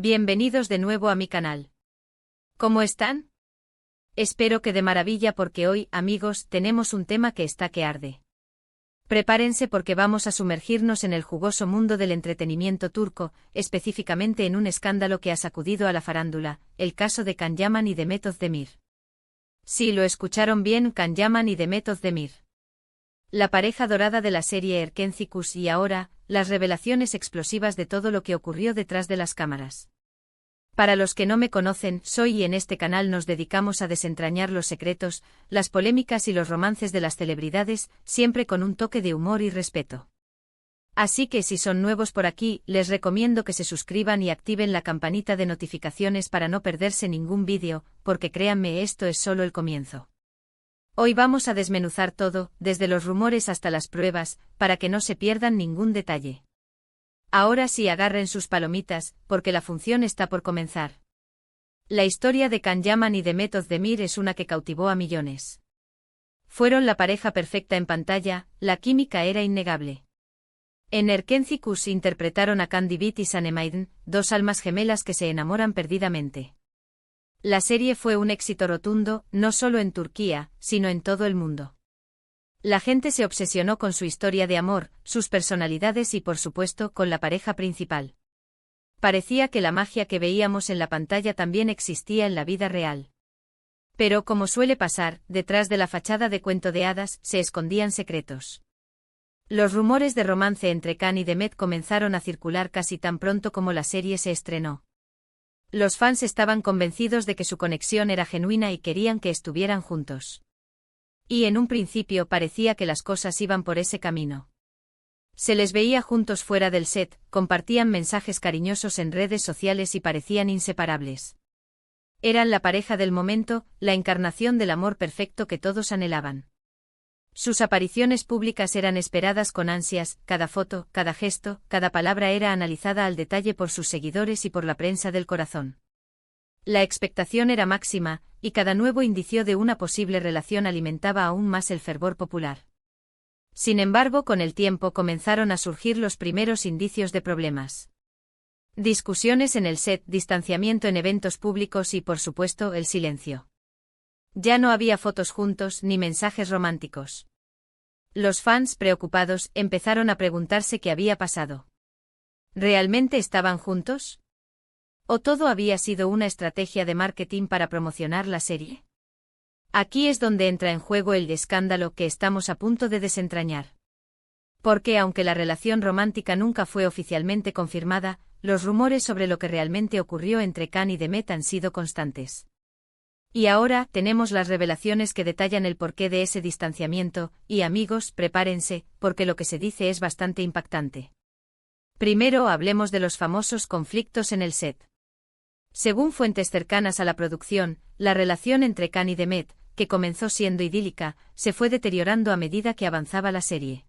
Bienvenidos de nuevo a mi canal. ¿Cómo están? Espero que de maravilla porque hoy, amigos, tenemos un tema que está que arde. Prepárense porque vamos a sumergirnos en el jugoso mundo del entretenimiento turco, específicamente en un escándalo que ha sacudido a la farándula, el caso de Can Yaman y Demet Özdemir. Sí, lo escucharon bien, Can Yaman y Demet Özdemir. La pareja dorada de la serie Erkenci y ahora, las revelaciones explosivas de todo lo que ocurrió detrás de las cámaras. Para los que no me conocen, soy y en este canal nos dedicamos a desentrañar los secretos, las polémicas y los romances de las celebridades, siempre con un toque de humor y respeto. Así que si son nuevos por aquí, les recomiendo que se suscriban y activen la campanita de notificaciones para no perderse ningún vídeo, porque créanme, esto es solo el comienzo. Hoy vamos a desmenuzar todo, desde los rumores hasta las pruebas, para que no se pierdan ningún detalle. Ahora sí, agarren sus palomitas, porque la función está por comenzar. La historia de Can Yaman y Demet Özdemir es una que cautivó a millones. Fueron la pareja perfecta en pantalla, la química era innegable. En Erkenci interpretaron a Can Divit y Sanemaiden, dos almas gemelas que se enamoran perdidamente. La serie fue un éxito rotundo, no solo en Turquía, sino en todo el mundo. La gente se obsesionó con su historia de amor, sus personalidades y por supuesto con la pareja principal. Parecía que la magia que veíamos en la pantalla también existía en la vida real. Pero como suele pasar, detrás de la fachada de cuento de hadas se escondían secretos. Los rumores de romance entre Can y Demet comenzaron a circular casi tan pronto como la serie se estrenó. Los fans estaban convencidos de que su conexión era genuina y querían que estuvieran juntos. Y en un principio parecía que las cosas iban por ese camino. Se les veía juntos fuera del set, compartían mensajes cariñosos en redes sociales y parecían inseparables. Eran la pareja del momento, la encarnación del amor perfecto que todos anhelaban. Sus apariciones públicas eran esperadas con ansias, cada foto, cada gesto, cada palabra era analizada al detalle por sus seguidores y por la prensa del corazón. La expectación era máxima, y cada nuevo indicio de una posible relación alimentaba aún más el fervor popular. Sin embargo, con el tiempo comenzaron a surgir los primeros indicios de problemas. Discusiones en el set, distanciamiento en eventos públicos y, por supuesto, el silencio. Ya no había fotos juntos ni mensajes románticos. Los fans, preocupados, empezaron a preguntarse qué había pasado. ¿Realmente estaban juntos? ¿O todo había sido una estrategia de marketing para promocionar la serie? Aquí es donde entra en juego el escándalo que estamos a punto de desentrañar. Porque aunque la relación romántica nunca fue oficialmente confirmada, los rumores sobre lo que realmente ocurrió entre Can y Demet han sido constantes. Y ahora tenemos las revelaciones que detallan el porqué de ese distanciamiento, y amigos, prepárense, porque lo que se dice es bastante impactante. Primero hablemos de los famosos conflictos en el set. Según fuentes cercanas a la producción, la relación entre Can y Demet, que comenzó siendo idílica, se fue deteriorando a medida que avanzaba la serie.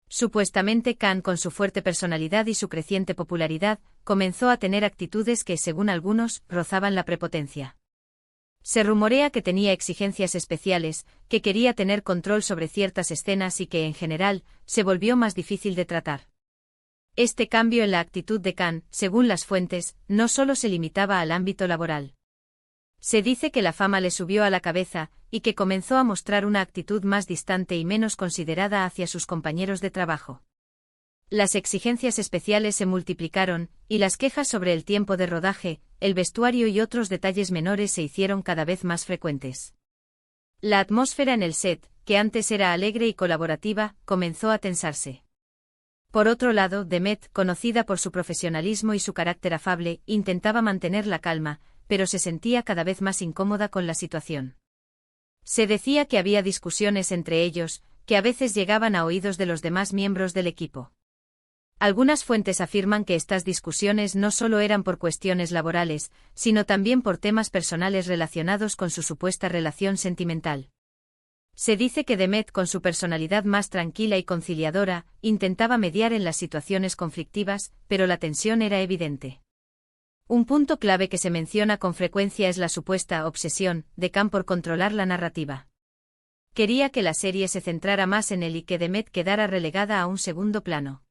Supuestamente Can, con su fuerte personalidad y su creciente popularidad, comenzó a tener actitudes que, según algunos, rozaban la prepotencia. Se rumorea que tenía exigencias especiales, que quería tener control sobre ciertas escenas y que, en general, se volvió más difícil de tratar. Este cambio en la actitud de Can, según las fuentes, no solo se limitaba al ámbito laboral. Se dice que la fama le subió a la cabeza, y que comenzó a mostrar una actitud más distante y menos considerada hacia sus compañeros de trabajo. Las exigencias especiales se multiplicaron, y las quejas sobre el tiempo de rodaje, el vestuario y otros detalles menores se hicieron cada vez más frecuentes. La atmósfera en el set, que antes era alegre y colaborativa, comenzó a tensarse. Por otro lado, Demet, conocida por su profesionalismo y su carácter afable, intentaba mantener la calma, pero se sentía cada vez más incómoda con la situación. Se decía que había discusiones entre ellos, que a veces llegaban a oídos de los demás miembros del equipo. Algunas fuentes afirman que estas discusiones no solo eran por cuestiones laborales, sino también por temas personales relacionados con su supuesta relación sentimental. Se dice que Demet, con su personalidad más tranquila y conciliadora, intentaba mediar en las situaciones conflictivas, pero la tensión era evidente. Un punto clave que se menciona con frecuencia es la supuesta obsesión de Can por controlar la narrativa. Quería que la serie se centrara más en él y que Demet quedara relegada a un segundo plano.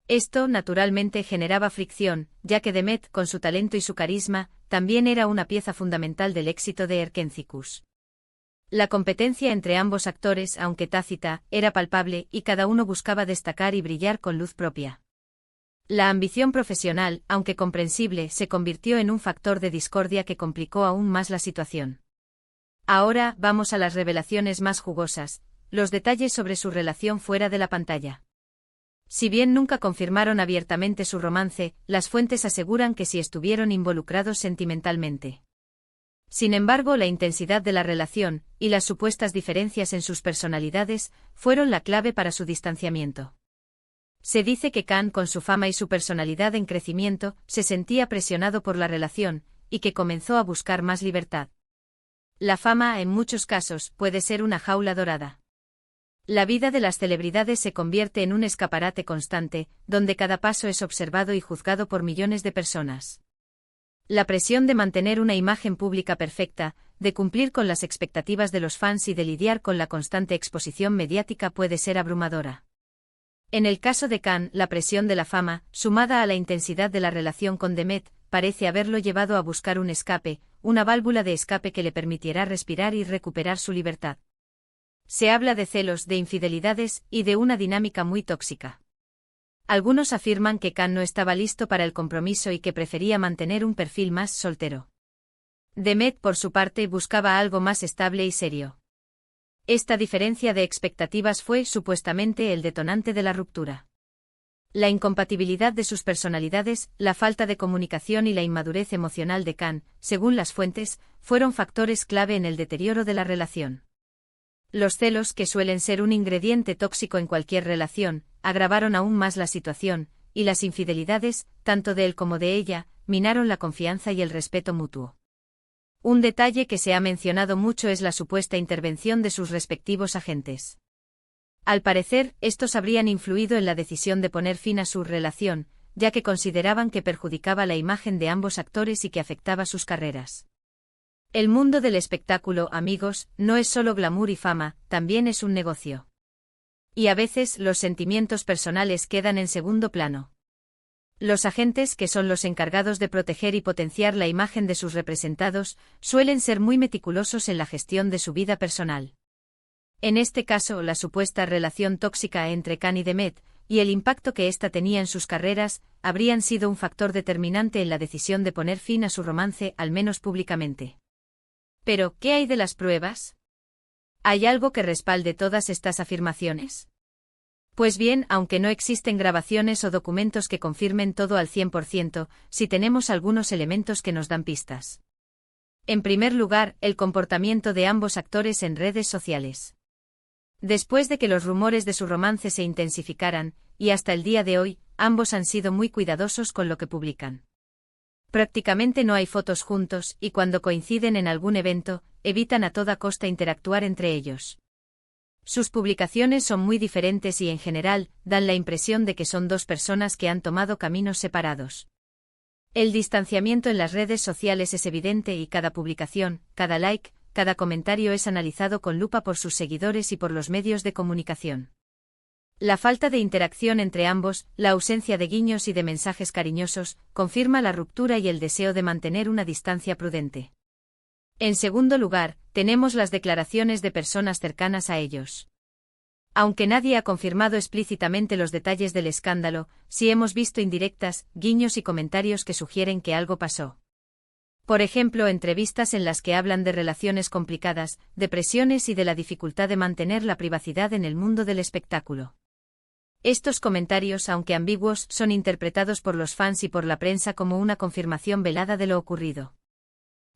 Esto, naturalmente, generaba fricción, ya que Demet, con su talento y su carisma, también era una pieza fundamental del éxito de Erkencicus. La competencia entre ambos actores, aunque tácita, era palpable y cada uno buscaba destacar y brillar con luz propia. La ambición profesional, aunque comprensible, se convirtió en un factor de discordia que complicó aún más la situación. Ahora vamos a las revelaciones más jugosas, los detalles sobre su relación fuera de la pantalla. Si bien nunca confirmaron abiertamente su romance, las fuentes aseguran que sí estuvieron involucrados sentimentalmente. Sin embargo, la intensidad de la relación, y las supuestas diferencias en sus personalidades, fueron la clave para su distanciamiento. Se dice que Khan, con su fama y su personalidad en crecimiento, se sentía presionado por la relación, y que comenzó a buscar más libertad. La fama, en muchos casos, puede ser una jaula dorada. La vida de las celebridades se convierte en un escaparate constante, donde cada paso es observado y juzgado por millones de personas. La presión de mantener una imagen pública perfecta, de cumplir con las expectativas de los fans y de lidiar con la constante exposición mediática puede ser abrumadora. En el caso de Khan, la presión de la fama, sumada a la intensidad de la relación con Demet, parece haberlo llevado a buscar un escape, una válvula de escape que le permitiera respirar y recuperar su libertad. Se habla de celos, de infidelidades y de una dinámica muy tóxica. Algunos afirman que Khan no estaba listo para el compromiso y que prefería mantener un perfil más soltero. Demet, por su parte, buscaba algo más estable y serio. Esta diferencia de expectativas fue, supuestamente, el detonante de la ruptura. La incompatibilidad de sus personalidades, la falta de comunicación y la inmadurez emocional de Khan, según las fuentes, fueron factores clave en el deterioro de la relación. Los celos, que suelen ser un ingrediente tóxico en cualquier relación, agravaron aún más la situación, y las infidelidades, tanto de él como de ella, minaron la confianza y el respeto mutuo. Un detalle que se ha mencionado mucho es la supuesta intervención de sus respectivos agentes. Al parecer, estos habrían influido en la decisión de poner fin a su relación, ya que consideraban que perjudicaba la imagen de ambos actores y que afectaba sus carreras. El mundo del espectáculo, amigos, no es solo glamour y fama, también es un negocio. Y a veces los sentimientos personales quedan en segundo plano. Los agentes, que son los encargados de proteger y potenciar la imagen de sus representados, suelen ser muy meticulosos en la gestión de su vida personal. En este caso, la supuesta relación tóxica entre Khan y Demet, y el impacto que ésta tenía en sus carreras, habrían sido un factor determinante en la decisión de poner fin a su romance, al menos públicamente. Pero, ¿qué hay de las pruebas? ¿Hay algo que respalde todas estas afirmaciones? Pues bien, aunque no existen grabaciones o documentos que confirmen todo al 100%, sí tenemos algunos elementos que nos dan pistas. En primer lugar, el comportamiento de ambos actores en redes sociales. Después de que los rumores de su romance se intensificaran, y hasta el día de hoy, ambos han sido muy cuidadosos con lo que publican. Prácticamente no hay fotos juntos, y cuando coinciden en algún evento, evitan a toda costa interactuar entre ellos. Sus publicaciones son muy diferentes y, en general, dan la impresión de que son dos personas que han tomado caminos separados. El distanciamiento en las redes sociales es evidente y cada publicación, cada like, cada comentario es analizado con lupa por sus seguidores y por los medios de comunicación. La falta de interacción entre ambos, la ausencia de guiños y de mensajes cariñosos, confirma la ruptura y el deseo de mantener una distancia prudente. En segundo lugar, tenemos las declaraciones de personas cercanas a ellos. Aunque nadie ha confirmado explícitamente los detalles del escándalo, sí hemos visto indirectas, guiños y comentarios que sugieren que algo pasó. Por ejemplo, entrevistas en las que hablan de relaciones complicadas, de presiones y de la dificultad de mantener la privacidad en el mundo del espectáculo. Estos comentarios, aunque ambiguos, son interpretados por los fans y por la prensa como una confirmación velada de lo ocurrido.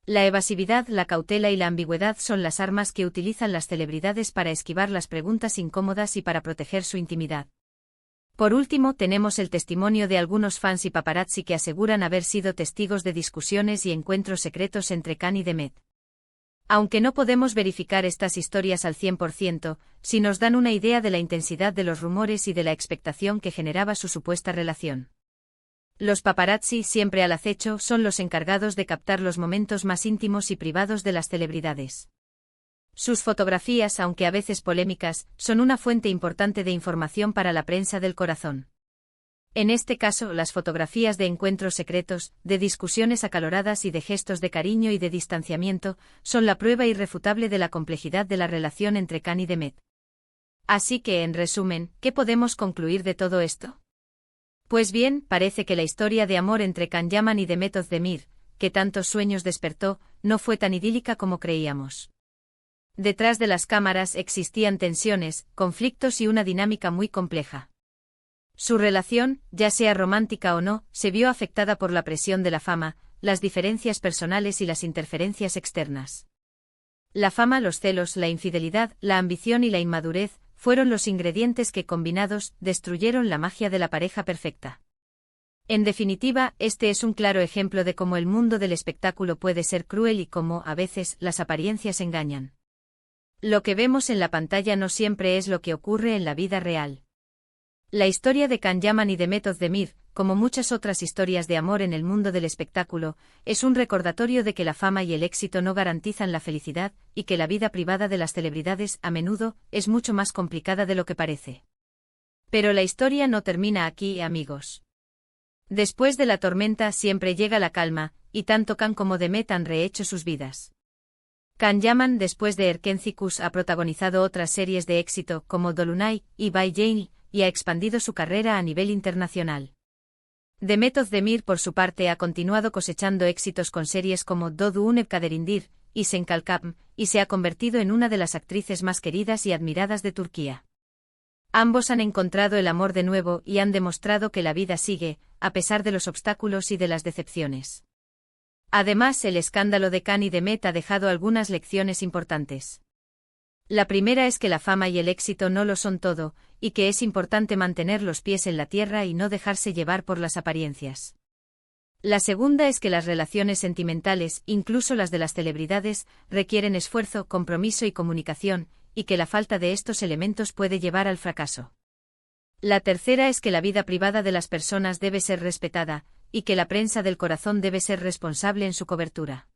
La evasividad, la cautela y la ambigüedad son las armas que utilizan las celebridades para esquivar las preguntas incómodas y para proteger su intimidad. Por último, tenemos el testimonio de algunos fans y paparazzi que aseguran haber sido testigos de discusiones y encuentros secretos entre Khan y Demet. Aunque no podemos verificar estas historias al 100%, sí nos dan una idea de la intensidad de los rumores y de la expectación que generaba su supuesta relación. Los paparazzi, siempre al acecho, son los encargados de captar los momentos más íntimos y privados de las celebridades. Sus fotografías, aunque a veces polémicas, son una fuente importante de información para la prensa del corazón. En este caso, las fotografías de encuentros secretos, de discusiones acaloradas y de gestos de cariño y de distanciamiento, son la prueba irrefutable de la complejidad de la relación entre Khan y Demet. Así que, en resumen, ¿qué podemos concluir de todo esto? Pues bien, parece que la historia de amor entre Can Yaman y Demet Özdemir, que tantos sueños despertó, no fue tan idílica como creíamos. Detrás de las cámaras existían tensiones, conflictos y una dinámica muy compleja. Su relación, ya sea romántica o no, se vio afectada por la presión de la fama, las diferencias personales y las interferencias externas. La fama, los celos, la infidelidad, la ambición y la inmadurez fueron los ingredientes que, combinados, destruyeron la magia de la pareja perfecta. En definitiva, este es un claro ejemplo de cómo el mundo del espectáculo puede ser cruel y cómo, a veces, las apariencias engañan. Lo que vemos en la pantalla no siempre es lo que ocurre en la vida real. La historia de Can Yaman y Demet Özdemir, como muchas otras historias de amor en el mundo del espectáculo, es un recordatorio de que la fama y el éxito no garantizan la felicidad, y que la vida privada de las celebridades, a menudo, es mucho más complicada de lo que parece. Pero la historia no termina aquí, amigos. Después de la tormenta siempre llega la calma, y tanto Can como Demet han rehecho sus vidas. Can Yaman, después de Erkencikus, ha protagonizado otras series de éxito como Dolunay y Bay Jane, y ha expandido su carrera a nivel internacional. Demet Özdemir, por su parte, ha continuado cosechando éxitos con series como Doğdu Uneb Kaderindir y Sen Kalkam, y se ha convertido en una de las actrices más queridas y admiradas de Turquía. Ambos han encontrado el amor de nuevo y han demostrado que la vida sigue, a pesar de los obstáculos y de las decepciones. Además, el escándalo de Can y Demet ha dejado algunas lecciones importantes. La primera es que la fama y el éxito no lo son todo, y que es importante mantener los pies en la tierra y no dejarse llevar por las apariencias. La segunda es que las relaciones sentimentales, incluso las de las celebridades, requieren esfuerzo, compromiso y comunicación, y que la falta de estos elementos puede llevar al fracaso. La tercera es que la vida privada de las personas debe ser respetada, y que la prensa del corazón debe ser responsable en su cobertura.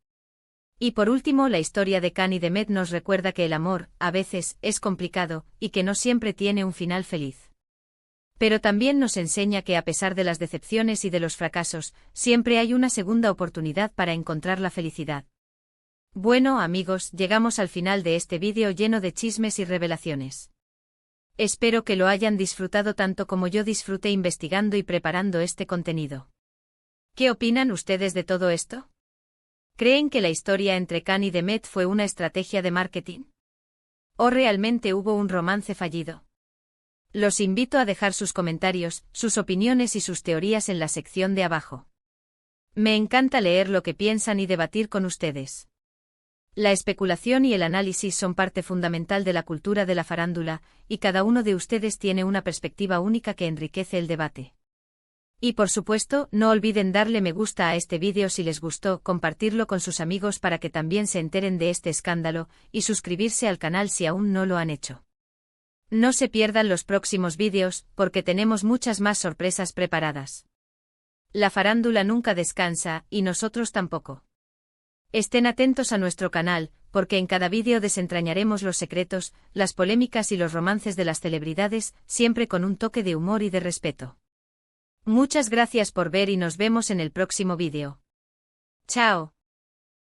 Y por último, la historia de Can y Demet nos recuerda que el amor, a veces, es complicado, y que no siempre tiene un final feliz. Pero también nos enseña que a pesar de las decepciones y de los fracasos, siempre hay una segunda oportunidad para encontrar la felicidad. Bueno, amigos, llegamos al final de este vídeo lleno de chismes y revelaciones. Espero que lo hayan disfrutado tanto como yo disfruté investigando y preparando este contenido. ¿Qué opinan ustedes de todo esto? ¿Creen que la historia entre Can y Demet fue una estrategia de marketing? ¿O realmente hubo un romance fallido? Los invito a dejar sus comentarios, sus opiniones y sus teorías en la sección de abajo. Me encanta leer lo que piensan y debatir con ustedes. La especulación y el análisis son parte fundamental de la cultura de la farándula, y cada uno de ustedes tiene una perspectiva única que enriquece el debate. Y por supuesto, no olviden darle me gusta a este vídeo si les gustó, compartirlo con sus amigos para que también se enteren de este escándalo, y suscribirse al canal si aún no lo han hecho. No se pierdan los próximos vídeos, porque tenemos muchas más sorpresas preparadas. La farándula nunca descansa, y nosotros tampoco. Estén atentos a nuestro canal, porque en cada vídeo desentrañaremos los secretos, las polémicas y los romances de las celebridades, siempre con un toque de humor y de respeto. Muchas gracias por ver y nos vemos en el próximo vídeo. Chao.